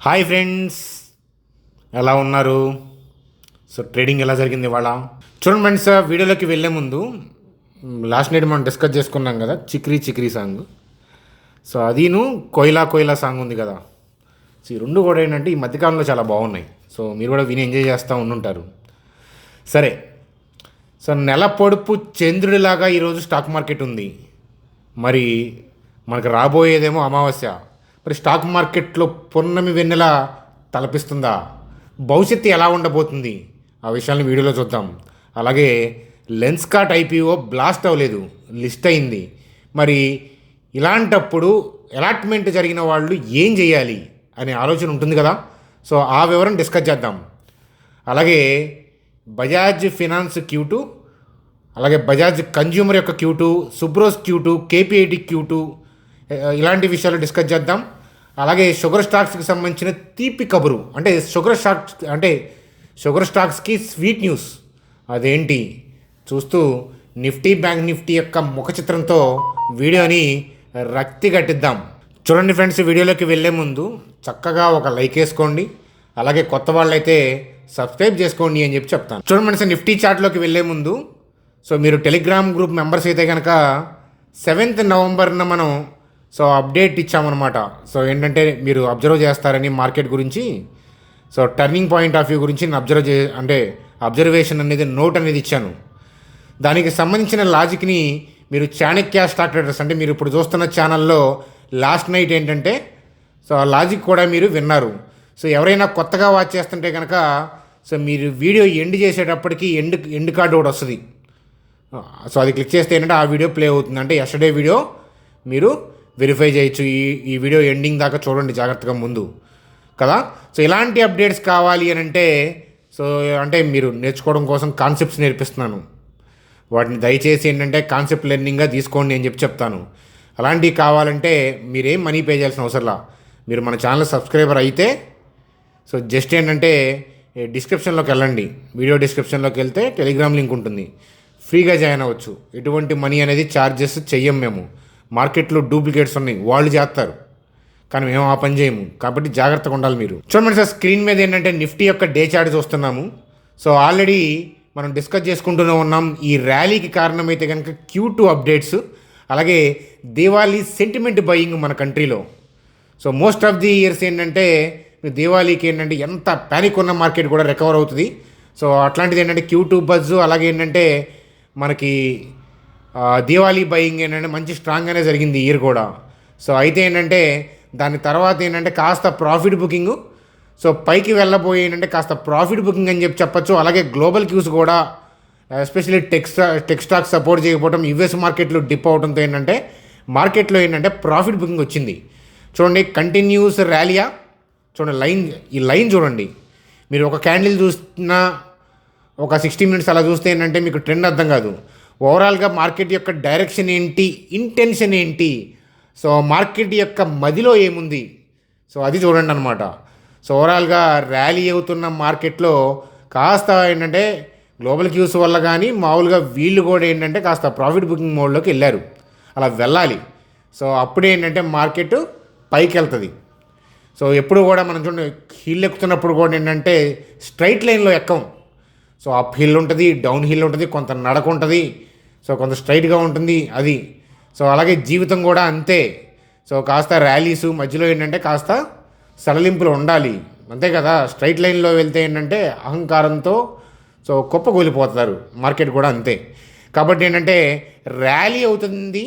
Hi friends, ఎలా ఉన్నారు? So trading ఎలా జరిగింది ఇవాళ? చూడండి ఫ్రెండ్స్, వీడియోలోకి వెళ్ళే ముందు లాస్ట్ నైట్ మనం డిస్కస్ చేసుకున్నాం కదా చిక్రీ చిక్రీ సాంగ్. సో అదీను కోయిలా కోయిలా సాంగ్ ఉంది కదా. సో ఈ రెండు కూడా ఏంటంటే ఈ మధ్యకాలంలో చాలా బాగున్నాయి. సో మీరు కూడా విని ఎంజాయ్ చేస్తూ ఉండుంటారు. సరే, సో నెల పొడుపు చంద్రుడిలాగా ఈరోజు స్టాక్ మార్కెట్ ఉంది. మరి మనకు రాబోయేదేమో అమావాస్య. మరి స్టాక్ మార్కెట్లో పున్నమి వెన్నెల తలపిస్తుందా? భవిష్యత్తు ఎలా ఉండబోతుంది? ఆ విషయాన్ని వీడియోలో చూద్దాం. అలాగే లెన్స్కార్ట్ ఐపీఓ బ్లాస్ట్ అవ్వలేదు, లిస్ట్ అయింది. మరి ఇలాంటప్పుడు అలాట్మెంట్ జరిగిన వాళ్ళు ఏం చేయాలి అనే ఆలోచన ఉంటుంది కదా. సో ఆ వివరం డిస్కస్ చేద్దాం. అలాగే బజాజ్ ఫినాన్స్ Q2, అలాగే బజాజ్ కన్జ్యూమర్ యొక్క Q2, Subros Q2, KPIT Q2, ఇలాంటి విషయాలు డిస్కస్ చేద్దాం. అలాగే షుగర్ స్టాక్స్కి సంబంధించిన తీపి కబురు, అంటే షుగర్ స్టాక్స్కి స్వీట్ న్యూస్ అదేంటి చూస్తూ బ్యాంక్ నిఫ్టీ యొక్క ముఖ చిత్రంతో వీడియోని రక్తి కట్టిద్దాం. చూడండి ఫ్రెండ్స్, వీడియోలోకి వెళ్ళే ముందు చక్కగా ఒక లైక్ వేసుకోండి. అలాగే కొత్త వాళ్ళైతే సబ్స్క్రైబ్ చేసుకోండి అని చెప్తాను. చూడండి ఫ్రెండ్స్, నిఫ్టీ చార్ట్లోకి వెళ్ళే ముందు సో మీరు టెలిగ్రామ్ గ్రూప్ మెంబర్స్ అయితే కనుక 7th నవంబర్న మనం అప్డేట్ ఇచ్చామన్నమాట. సో ఏంటంటే మీరు అబ్జర్వ్ చేస్తారని మార్కెట్ గురించి, so turning point of view గురించి నేను అబ్జర్వేషన్ అనేది నోట్ అనేది ఇచ్చాను. దానికి సంబంధించిన లాజిక్ని మీరు చాణక్య స్టాక్ ట్రేడర్స్, అంటే మీరు ఇప్పుడు చూస్తున్న ఛానల్లో లాస్ట్ నైట్ ఏంటంటే సో ఆ లాజిక్ కూడా మీరు విన్నారు. సో ఎవరైనా కొత్తగా వాచ్ చేస్తుంటే కనుక సో మీరు వీడియో ఎండ్ చేసేటప్పటికి ఎండ్ కార్డు ఒకటి వస్తుంది. సో అది క్లిక్ చేస్తే ఏంటంటే ఆ వీడియో ప్లే అవుతుంది. అంటే ఎస్టర్డే వీడియో మీరు వెరిఫై చేయొచ్చు. ఈ వీడియో ఎండింగ్ దాకా చూడండి జాగ్రత్తగా ముందు కదా. సో ఇలాంటి అప్డేట్స్ కావాలి అని అంటే మీరు నేర్చుకోవడం కోసం కాన్సెప్ట్స్ నేర్పిస్తున్నాను. వాటిని దయచేసి ఏంటంటే కాన్సెప్ట్ లెర్నింగ్గా తీసుకోండి అని చెప్తాను. అలాంటివి కావాలంటే మీరేం మనీ పే చేయాల్సిన అవసరంలా. మీరు మన ఛానల్ సబ్స్క్రైబర్ అయితే సో జస్ట్ ఏంటంటే డిస్క్రిప్షన్లోకి వెళ్ళండి. వీడియో డిస్క్రిప్షన్లోకి వెళ్తే టెలిగ్రామ్ లింక్ ఉంటుంది, ఫ్రీగా జాయిన్ అవ్వచ్చు. ఎటువంటి మనీ అనేది ఛార్జెస్ చెయ్యం మేము. మార్కెట్లో డూప్లికేట్స్ ఉన్నాయి, వాళ్ళు చేస్తారు, కానీ మేము ఆ పని చేయము. కాబట్టి జాగ్రత్తగా ఉండాలి మీరు. చూడండి సార్, స్క్రీన్ మీద ఏంటంటే నిఫ్టీ యొక్క డే చార్ట్ చూస్తున్నాము. సో ఆల్రెడీ మనం డిస్కస్ చేసుకుంటూనే ఉన్నాం. ఈ ర్యాలీకి కారణమైతే కనుక Q2 అప్డేట్స్, అలాగే దివాళీ సెంటిమెంట్ బయింగ్ మన కంట్రీలో. So most of the years ఏంటంటే దివాళీకి ఏంటంటే ఎంత ప్యానిక్ ఉన్న మార్కెట్ కూడా రికవర్ అవుతుంది. సో అట్లాంటిది ఏంటంటే Q2 బజ్, అలాగే ఏంటంటే మనకి దివాళీ బయింగ్ ఏంటంటే మంచి స్ట్రాంగ్గానే జరిగింది ఇయర్ కూడా. సో అయితే ఏంటంటే దాని తర్వాత ఏంటంటే కాస్త ప్రాఫిట్ బుకింగ్, సో పైకి వెళ్ళబోయే ఏంటంటే కాస్త ప్రాఫిట్ బుకింగ్ అని చెప్పచ్చు. అలాగే గ్లోబల్ క్యూస్ కూడా ఎస్పెషల్లీ టెక్ స్టాక్ సపోర్ట్ చేయకపోవడం, యూఎస్ మార్కెట్లో డిప్ అవడంతో ఏంటంటే మార్కెట్లో ఏంటంటే ప్రాఫిట్ బుకింగ్ వచ్చింది. చూడండి, కంటిన్యూస్ ర్యాలీయా. చూడండి ఈ లైన్ చూడండి. మీరు ఒక క్యాండిల్ చూస్తున్నా ఒక 60 minutes అలా చూస్తే ఏంటంటే మీకు ట్రెండ్ అర్థం కాదు. ఓవరాల్గా మార్కెట్ యొక్క డైరెక్షన్ ఏంటి, ఇంటెన్షన్ ఏంటి, సో మార్కెట్ యొక్క మదిలో ఏముంది, సో అది చూడండి అనమాట. సో ఓవరాల్గా ర్యాలీ అవుతున్న మార్కెట్లో కాస్త ఏంటంటే గ్లోబల్ క్యూస్ వల్ల కానీ మామూలుగా వీళ్ళు కూడా ఏంటంటే కాస్త ప్రాఫిట్ బుకింగ్ మోడ్లోకి వెళ్ళారు. అలా వెళ్ళాలి. సో అప్పుడే ఏంటంటే మార్కెట్ పైకి వెళ్తుంది. సో ఎప్పుడు కూడా మనం చూడండి, హిల్ ఎక్కుతున్నప్పుడు కూడా ఏంటంటే స్ట్రైట్ లైన్లో ఎక్కం. సో అప్ హిల్ ఉంటుంది, డౌన్ హిల్ ఉంటుంది, కొంత నడక ఉంటుంది, సో కొంత స్ట్రైట్గా ఉంటుంది అది. సో అలాగే జీవితం కూడా అంతే. సో కాస్త ర్యాలీస్ మధ్యలో ఏంటంటే కాస్త సడలింపులు ఉండాలి, అంతే కదా. స్ట్రైట్ లైన్లో వెళ్తే ఏంటంటే అహంకారంతో సో కుప్పకూలిపోతారు. మార్కెట్ కూడా అంతే. కాబట్టి ఏంటంటే ర్యాలీ అవుతుంది,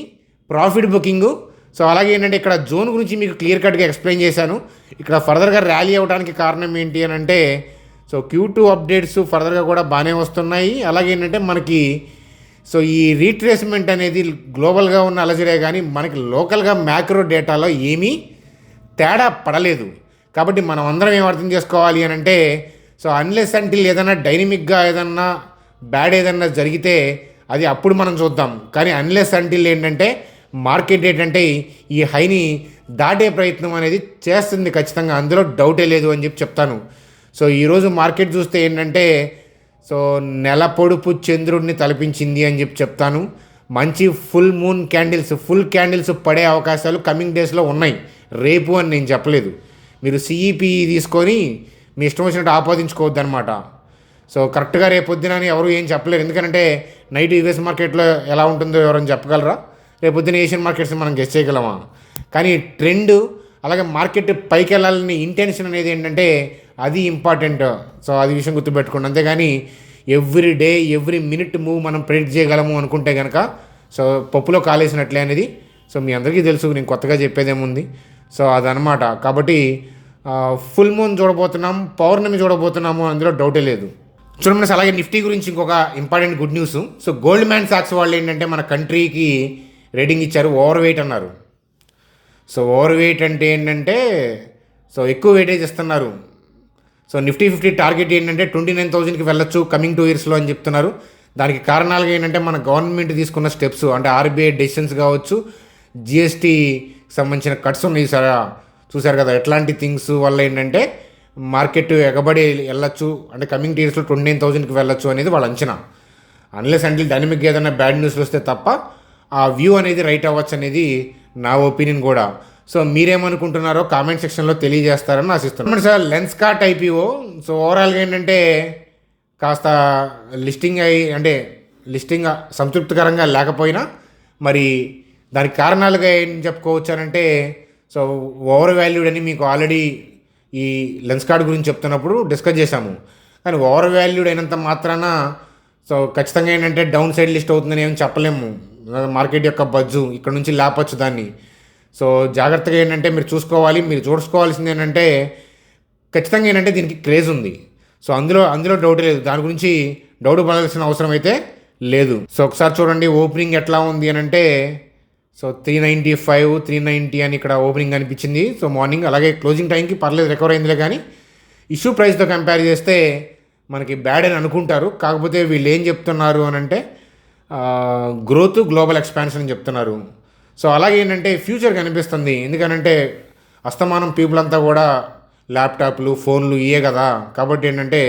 ప్రాఫిట్ బుకింగు. సో అలాగే ఏంటంటే ఇక్కడ జోన్ గురించి మీకు క్లియర్ కట్గా ఎక్స్ప్లెయిన్ చేశాను. ఇక్కడ ఫర్దర్గా ర్యాలీ అవ్వడానికి కారణం ఏంటి అని అంటే సో Q2 అప్డేట్స్ ఫర్దర్గా కూడా బాగానే వస్తున్నాయి. అలాగే ఏంటంటే మనకి సో ఈ రీట్రేస్మెంట్ అనేది గ్లోబల్గా ఉన్న అలజడే కానీ మనకి లోకల్గా మ్యాక్రో డేటాలో ఏమీ తేడా పడలేదు. కాబట్టి మనం అందరం ఏం అర్థం చేసుకోవాలి అని అంటే సో అన్లెస్ అంటిల్ ఏదైనా డైనమిక్గా ఏదన్నా బ్యాడ్ ఏదన్నా జరిగితే అది అప్పుడు మనం చూద్దాం. కానీ అన్లెస్ అంటిల్ ఏంటంటే మార్కెట్ ఏంటంటే ఈ హైని దాటే ప్రయత్నం అనేది చేస్తుంది ఖచ్చితంగా, అందులో డౌటే లేదు అని చెప్తాను. సో ఈరోజు మార్కెట్ చూస్తే ఏంటంటే సో నెల పొడుపు చంద్రుడిని తలపించింది అని చెప్తాను. మంచి ఫుల్ క్యాండిల్స్ పడే అవకాశాలు కమింగ్ డేస్లో ఉన్నాయి. రేపు అని నేను చెప్పలేదు, మీరు సిఈపి తీసుకొని మీ ఇష్టం వచ్చినట్టు ఆపాదించుకోవద్దు అనమాట. సో కరెక్ట్గా రేపొద్దున ఎవరు ఏం చెప్పలేరు, ఎందుకంటే నైట్ యూఎస్ మార్కెట్లో ఎలా ఉంటుందో ఎవరైనా చెప్పగలరా? రేపొద్దున ఏషియన్ మార్కెట్స్ మనం గెస్ చేయగలమా? కానీ ట్రెండ్ అలాగే మార్కెట్ పైకి వెళ్ళాలని ఇంటెన్షన్ అనేది ఏంటంటే అది ఇంపార్టెంట్. సో అది విషయం గుర్తుపెట్టుకోండి. అంతేగాని every day every minute move మనం ప్రెడిక్ట్ చేయగలము అనుకుంటే కనుక సో పప్పులో కాలేసినట్లే అనేది సో మీ అందరికీ తెలుసు, నేను కొత్తగా చెప్పేదేముంది. సో అదనమాట. కాబట్టి ఫుల్ మూన్ చూడబోతున్నాం, పౌర్ణమి చూడబోతున్నాము, అందులో డౌటే లేదు. చూడండి. అలాగే నిఫ్టీ గురించి ఇంకొక important good news. So Goldman socks వాళ్ళు ఏంటంటే మన కంట్రీకి రేటింగ్ ఇచ్చారు, ఓవర్ వెయిట్ అన్నారు. సో ఓవర్ వెయిట్ అంటే ఏంటంటే సో ఎక్కువ వెయిటేజ్ ఇస్తున్నారు. సో నిఫ్టీ 50 టార్గెట్ ఏంటంటే 29,000కి వెళ్ళొచ్చు కమింగ్ 2 yearsలో అని చెప్తున్నారు. దానికి కారణాలుగా ఏంటంటే మన గవర్నమెంట్ తీసుకున్న స్టెప్స్, అంటే ఆర్బీఐ డెసిషన్స్ కావచ్చు, జిఎస్టీ సంబంధించిన కట్స్ ఉన్నాయి సార్, చూసారు కదా. ఎట్లాంటి థింగ్స్ వల్ల ఏంటంటే మార్కెట్ ఎగబడి వెళ్ళొచ్చు, అంటే కమింగ్ 2 yearsలో 29,000కి వెళ్ళొచ్చు అనేది వాళ్ళ అంచనా. అన్లెస్ అంటిల్ డైనమిక్ ఏదైనా బ్యాడ్ న్యూస్లు వస్తే తప్ప ఆ వ్యూ అనేది రైట్ అవ్వచ్చు అనేది నా ఒపీనియన్ కూడా. సో మీరేమనుకుంటున్నారో కామెంట్ సెక్షన్లో తెలియజేస్తారని ఆశిస్తున్నాను సార్. లెన్స్కార్ట్ ఐపీఓ సో ఓవరాల్గా ఏంటంటే కాస్త లిస్టింగ్ సంతృప్తికరంగా లేకపోయినా మరి దానికి కారణాలుగా ఏం చెప్పుకోవచ్చు అంటే సో ఓవర్ వాల్యూడ్ అని మీకు ఆల్రెడీ ఈ లెన్స్కార్ట్ గురించి చెప్తున్నప్పుడు డిస్కస్ చేశాము. కానీ ఓవర్ వాల్యూడ్ అయినంత మాత్రాన సో ఖచ్చితంగా ఏంటంటే డౌన్ సైడ్ లిస్ట్ అవుతుందని ఏం చెప్పలేము. మార్కెట్ యొక్క బజ్జు ఇక్కడ నుంచి లేపచ్చు దాన్ని. సో జాగ్రత్తగా ఏంటంటే మీరు చూసుకోవాల్సింది ఏంటంటే ఖచ్చితంగా ఏంటంటే దీనికి క్రేజ్ ఉంది. సో అందులో డౌట్ లేదు, దాని గురించి డౌట్ పడాల్సిన అవసరం అయితే లేదు. సో ఒకసారి చూడండి ఓపెనింగ్ ఎట్లా ఉంది అని అంటే సో 395, 390 అని ఇక్కడ ఓపెనింగ్ అనిపించింది. సో మార్నింగ్ అలాగే క్లోజింగ్ టైంకి పర్లేదు, రికవర్ అయిందిలే. కానీ ఇష్యూ ప్రైస్తో కంపేర్ చేస్తే మనకి బ్యాడ్ అని అనుకుంటారు. కాకపోతే వీళ్ళు ఏం చెప్తున్నారు అని అంటే గ్రోత్, గ్లోబల్ ఎక్స్పాన్షన్ అని చెప్తున్నారు. సో అలాగే ఏంటంటే ఫ్యూచర్ కనిపిస్తుంది. ఎందుకనంటే అస్తమానం పీపుల్ అంతా కూడా ల్యాప్టాప్లు, ఫోన్లు ఇవే కదా. కాబట్టి ఏంటంటే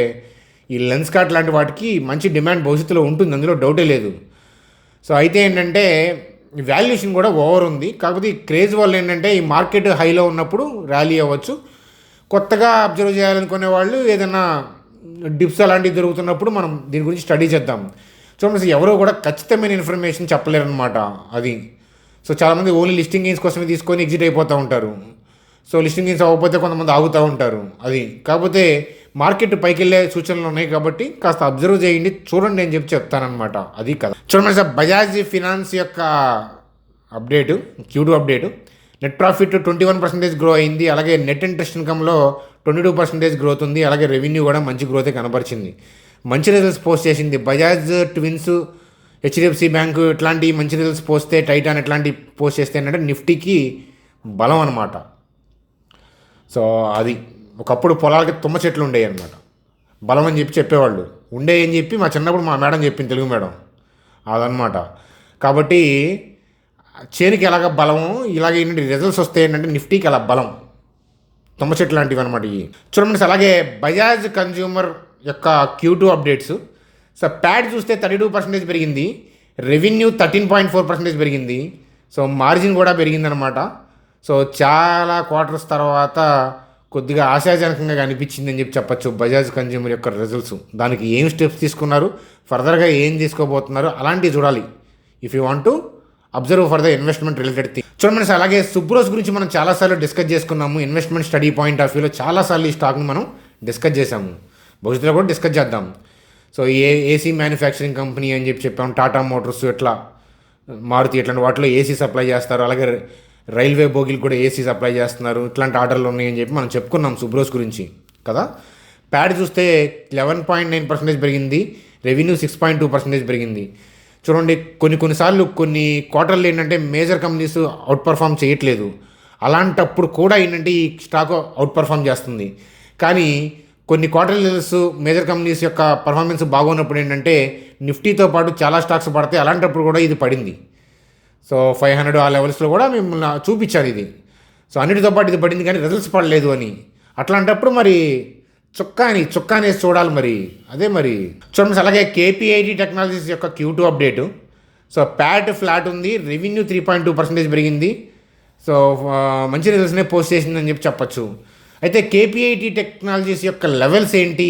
ఈ లెన్స్కార్ట్ లాంటి వాటికి మంచి డిమాండ్ భవిష్యత్తులో ఉంటుంది, అందులో డౌటే లేదు. సో అయితే ఏంటంటే వాల్యుయేషన్ కూడా ఓవర్ ఉంది. కాకపోతే ఈ క్రేజ్ వల్ల ఏంటంటే ఈ మార్కెట్ హైలో ఉన్నప్పుడు ర్యాలీ అవ్వచ్చు. కొత్తగా అబ్జర్వ్ చేయాలనుకునే వాళ్ళు ఏదైనా డిప్స్ అలాంటివి దొరుకుతున్నప్పుడు మనం దీని గురించి స్టడీ చేద్దాం. చూడండి, ఎవరో కూడా ఖచ్చితమైన ఇన్ఫర్మేషన్ చెప్పలేరు అనమాట అది. సో చాలామంది ఓన్లీ లిస్టింగ్ గెయిన్స్ కోసమే తీసుకొని ఎగ్జిట్ అయిపోతూ ఉంటారు. సో లిస్టింగ్ గెయిన్స్ అవ్వకపోతే కొంతమంది ఆగుతూ ఉంటారు అది. కాకపోతే మార్కెట్ పైకి వెళ్ళే సూచనలు ఉన్నాయి కాబట్టి కాస్త అబ్జర్వ్ చేయండి, చూడండి అని చెప్తానమాట. అది కదా. చూడండి సార్, బజాజ్ ఫినాన్స్ యొక్క update, Q2 update. Net profit 21% grow అయింది. అలాగే నెట్ ఇంట్రెస్ట్ ఇన్కమ్లో 22% గ్రోత్ ఉంది. అలాగే రెవెన్యూ కూడా మంచి గ్రోతే కనబరిచింది. మంచి రిజల్ట్స్ పోస్ట్ చేసింది. బజాజ్ ట్విన్స్, HDFC బ్యాంకు ఇట్లాంటి మంచి రిజల్ట్స్ పోస్తే, టైటాన్ ఇట్లాంటి పోస్ట్ చేస్తే ఏంటంటే నిఫ్టీకి బలం అనమాట. సో అది ఒకప్పుడు పొలాలకి తుమ్మ చెట్లు ఉండేవి అనమాట, బలం అని చెప్పేవాళ్ళు. ఉండేవి చెప్పి మా చిన్నప్పుడు మా మేడం చెప్పింది, తెలుగు మేడం, అదనమాట. కాబట్టి చేనికి ఎలాగ బలము, ఇలాగ ఏంటంటే రిజల్ట్స్ వస్తే ఏంటంటే నిఫ్టీకి అలా బలం, తుమ్మ చెట్లు లాంటివి అనమాట ఇవి. చూడండి. అలాగే బజాజ్ కన్జ్యూమర్ యొక్క Q2 అప్డేట్స్. సో ప్యాడ్ చూస్తే 32% పెరిగింది, రెవెన్యూ 13.4% పెరిగింది. సో మార్జిన్ కూడా పెరిగిందనమాట. సో చాలా క్వార్టర్స్ తర్వాత కొద్దిగా ఆశాజనకంగా అనిపించింది అని చెప్పచ్చు బజాజ్ కన్జ్యూమర్ యొక్క రిజల్ట్స్. దానికి ఏం స్టెప్స్ తీసుకున్నారు, ఫర్దర్గా ఏం తీసుకోబోతున్నారు అలాంటివి చూడాలి if you want to observe for the investment related thing. చూడండి. అలాగే సుబ్రోస్ గురించి మనం చాలాసార్లు డిస్కస్ చేసుకున్నాము. ఇన్వెస్ట్మెంట్ స్టడీ పాయింట్ ఆఫ్ వ్యూలో చాలాసార్లు ఈ స్టాక్ని మనం డిస్కస్ చేసాము, భవిష్యత్తులో కూడా డిస్కస్ చేద్దాం. సో ఏసీ మ్యానుఫ్యాక్చరింగ్ కంపెనీ అని చెప్పాము. టాటా మోటార్స్ ఇట్లా, మారుతి ఇట్లాంటి వాటిలో ఏసీ సప్లై చేస్తారు. అలాగే రైల్వే బోగీలు కూడా ఏసీ సప్లై చేస్తున్నారు. ఇట్లాంటి ఆర్డర్లు ఉన్నాయని చెప్పి మనం చెప్పుకున్నాం సుబ్రోస్ గురించి కదా. ప్యాడ్ చూస్తే 11.9% పెరిగింది, రెవెన్యూ 6.2% పెరిగింది. చూడండి, కొన్నిసార్లు కొన్ని క్వార్టర్లు ఏంటంటే మేజర్ కంపెనీస్ అవుట్ పర్ఫామ్ చేయట్లేదు. అలాంటప్పుడు కూడా ఏంటంటే ఈ స్టాక్ అవుట్ పర్ఫామ్ చేస్తుంది. కానీ కొన్ని క్వార్టర్ రిజల్ట్స్ మేజర్ కంపెనీస్ యొక్క పర్ఫార్మెన్స్ బాగున్నప్పుడు ఏంటంటే నిఫ్టీతో పాటు చాలా స్టాక్స్ పడతాయి. అలాంటప్పుడు కూడా ఇది పడింది. సో 500 ఆ లెవెల్స్లో కూడా మిమ్మల్ని చూపించారు ఇది. సో అన్నిటితో పాటు ఇది పడింది కానీ రిజల్ట్స్ పడలేదు అని. అట్లాంటప్పుడు మరి చుక్కాని వేసి చూడాలి మరి. అదే మరి చూడండి. అలాగే KPIT టెక్నాలజీస్ యొక్క Q2 update. So Pat flat ఉంది, రెవెన్యూ 3.2% పెరిగింది. సో మంచి రిజల్ట్స్నే పోస్ట్ చేసిందని చెప్పచ్చు. అయితే కేపీఐటీ టెక్నాలజీస్ యొక్క లెవెల్స్ ఏంటి,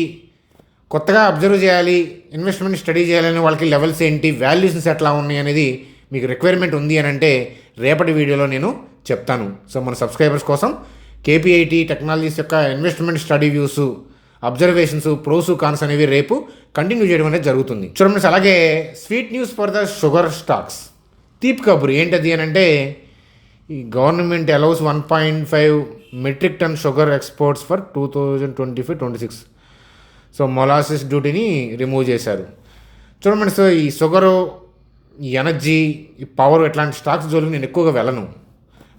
కొత్తగా అబ్జర్వ్ చేయాలి, ఇన్వెస్ట్మెంట్ స్టడీ చేయాలని వాళ్ళకి లెవెల్స్ ఏంటి, వాల్యూషన్స్ ఎట్లా ఉన్నాయి అనేది మీకు రిక్వైర్మెంట్ ఉంది అని అంటే రేపటి వీడియోలో నేను చెప్తాను. సో మన సబ్స్క్రైబర్స్ కోసం కేపీఐటీ టెక్నాలజీస్ యొక్క investment study views, observations, pros cons అనేవి రేపు కంటిన్యూ చేయడం అనేది జరుగుతుంది. చూడండి, అలాగే sweet news for the sugar stocks. తీపి కబురు ఏంటది అని అంటే, ఈ government allows 1.5 metric ton sugar exports for 2025-26. So molasses డ్యూటీని రిమూవ్ చేశారు. చూడండి, సో ఈ షుగరు, ఈ ఎనర్జీ, ఈ పవర్ ఇట్లాంటి స్టాక్స్ జోలికి నేను ఎక్కువగా వెళ్ళను.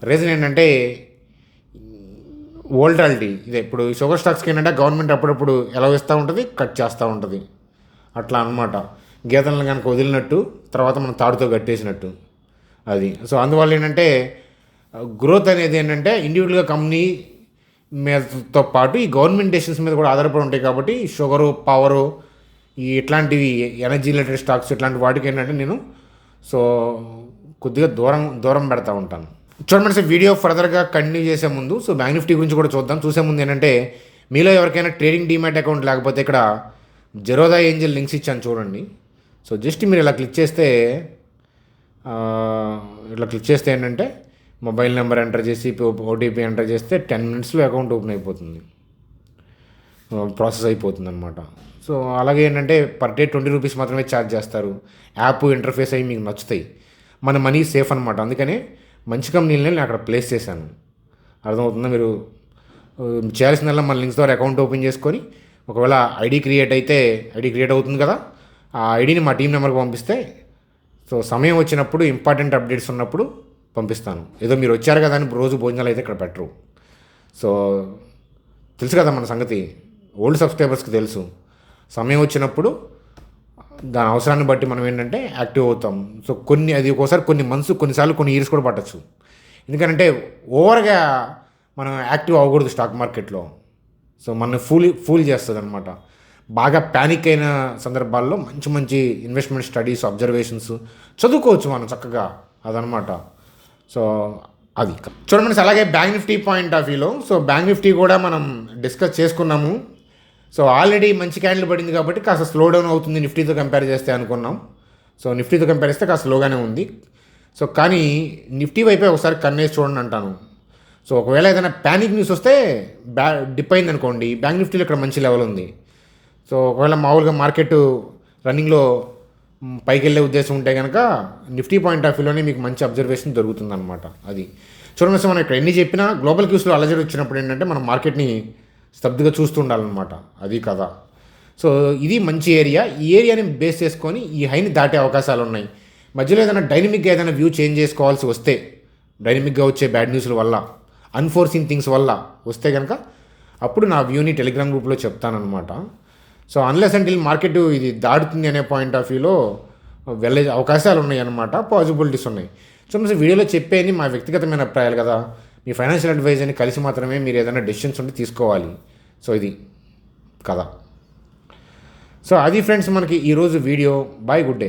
రీజన్ ఏంటంటే వోల్టాలిటీ. ఇదే ఇప్పుడు షుగర్ స్టాక్స్కి ఏంటంటే గవర్నమెంట్ అప్పుడప్పుడు ఎలా ఇస్తూ ఉంటుంది, కట్ చేస్తూ ఉంటుంది. అట్లా అనమాట. గీతలను కనుక వదిలినట్టు తర్వాత మనం తాడుతో కట్టేసినట్టు అది. సో అందువల్ల ఏంటంటే గ్రోత్ అనేది ఏంటంటే ఇండివిజువల్గా కంపెనీ మీదతో పాటు ఈ గవర్నమెంట్ డెసిషన్స్ మీద కూడా ఆధారపడి ఉంటాయి. కాబట్టి షుగరు, పవరు, ఈ ఇట్లాంటివి ఎనర్జీ రిలేటెడ్ స్టాక్స్ ఇట్లాంటి వాటికి ఏంటంటే నేను సో కొద్దిగా దూరం పెడతా ఉంటాను. చూడండి సార్, వీడియో ఫర్దర్గా కంటిన్యూ చేసే ముందు సో బ్యాంక్ నిఫ్టీ గురించి కూడా చూద్దాం. చూసే ముందు ఏంటంటే మీలో ఎవరికైనా ట్రేడింగ్ డీమ్యాట్ అకౌంట్ లేకపోతే ఇక్కడ జెరోదా ఏంజల్ లింక్స్ ఇచ్చాను చూడండి. సో జస్ట్ మీరు ఇలా క్లిక్ చేస్తే ఏంటంటే మొబైల్ నెంబర్ ఎంటర్ చేసి ఓటీపీ ఎంటర్ చేస్తే 10 minutesలో అకౌంట్ ఓపెన్ అయిపోతుంది, ప్రాసెస్ అయిపోతుంది అనమాట. సో అలాగే ఏంటంటే పర్ డే 20 రూపీస్ మాత్రమే ఛార్జ్ చేస్తారు. యాప్ ఇంటర్ఫేస్ అయ్యి మీకు నచ్చుతాయి, మన మనీ సేఫ్ అనమాట. అందుకనే మంచి కంపెనీలని నేను అక్కడ ప్లేస్ చేశాను. అర్థమవుతుందా? మీరు చేయాల్సిందల్లా మన లింక్స్ ద్వారా అకౌంట్ ఓపెన్ చేసుకొని ఒకవేళ ఐడి క్రియేట్ అవుతుంది కదా, ఆ ఐడిని మా టీం నెంబర్కి పంపిస్తే సో సమయం వచ్చినప్పుడు ఇంపార్టెంట్ అప్డేట్స్ ఉన్నప్పుడు పంపిస్తాను. ఏదో మీరు వచ్చారు కదా అని రోజు భోజనాలు అయితే ఇక్కడ పెట్టరు. సో తెలుసు కదా మన సంగతి, ఓల్డ్ సబ్స్క్రైబర్స్కి తెలుసు. సమయం వచ్చినప్పుడు దాని అవసరాన్ని బట్టి మనం ఏంటంటే యాక్టివ్ అవుతాం. సో అది ఒక్కోసారి కొన్ని మంత్స్, కొన్నిసార్లు కొన్ని ఇయర్స్ కూడా పట్టచ్చు. ఎందుకంటే ఓవర్గా మనం యాక్టివ్ అవ్వకూడదు స్టాక్ మార్కెట్లో. సో మనల్ని ఫూల్ చేస్తుంది అనమాట. బాగా ప్యానిక్ అయిన సందర్భాల్లో మంచి ఇన్వెస్ట్మెంట్ స్టడీస్, అబ్జర్వేషన్స్ చదువుకోవచ్చు మనం చక్కగా, అదనమాట. సో అది చూడండి. అలాగే బ్యాంక్ నిఫ్టీ పాయింట్ ఆఫ్ వ్యూలో సో బ్యాంక్ నిఫ్టీ కూడా మనం డిస్కస్ చేసుకున్నాము. సో ఆల్రెడీ మంచి క్యాండిల్ పడింది కాబట్టి కాస్త స్లో డౌన్ అవుతుంది నిఫ్టీతో కంపేర్ చేస్తే అనుకున్నాం. సో నిఫ్టీతో కంపేర్ చేస్తే కాస్త స్లోగానే ఉంది. సో కానీ నిఫ్టీ వైపే ఒకసారి కన్నేసి చూడండి అంటాను. సో ఒకవేళ ఏదైనా ప్యానిక్ న్యూస్ వస్తే డిప్ అయింది అనుకోండి, బ్యాంక్ నిఫ్టీలో ఇక్కడ మంచి లెవెల్ ఉంది. సో ఒకవేళ మామూలుగా మార్కెట్ రన్నింగ్లో పైకి వెళ్ళే ఉద్దేశం ఉంటే కనుక నిఫ్టీ పాయింట్ ఆఫ్ వ్యూలోనే మీకు మంచి అబ్జర్వేషన్ దొరుకుతుంది అనమాట. అది చూడండి. మనం ఇక్కడ ఎన్ని చెప్పినా గ్లోబల్ క్యూస్లో అలజడి వచ్చినప్పుడు ఏంటంటే మనం మార్కెట్ని స్తబ్దుగా చూస్తూ ఉండాలన్నమాట. అది కదా. సో ఇది మంచి ఏరియా. ఈ ఏరియాని బేస్ చేసుకొని ఈ హైని దాటే అవకాశాలు ఉన్నాయి. మధ్యలో ఏదైనా డైనమిక్గా ఏదైనా వ్యూ చేంజ్ చేసుకోవాల్సి వస్తే, డైనమిక్గా వచ్చే బ్యాడ్ న్యూస్ల వల్ల, అన్ఫోర్సింగ్ థింగ్స్ వల్ల వస్తే కనుక అప్పుడు నా వ్యూని టెలిగ్రామ్ గ్రూప్లో చెప్తానమాట. సో అన్లెస్ అంటిల్ మార్కెట్ ఇది దాటుతుంది అనే పాయింట్ ఆఫ్ వ్యూలో వెళ్ళే అవకాశాలు ఉన్నాయి అన్నమాట, పాసిబిలిటీస్ ఉన్నాయి. సో వీడియోలో చెప్పేది మా వ్యక్తిగతమైన అభిప్రాయాలు కదా. మీ ఫైనాన్షియల్ అడ్వైజర్ని కలిసి మాత్రమే మీరు ఏదైనా డెసిషన్స్ ఉంటే తీసుకోవాలి. సో ఇది కదా. సో అది ఫ్రెండ్స్ మనకి ఈరోజు వీడియో. Bye, good day.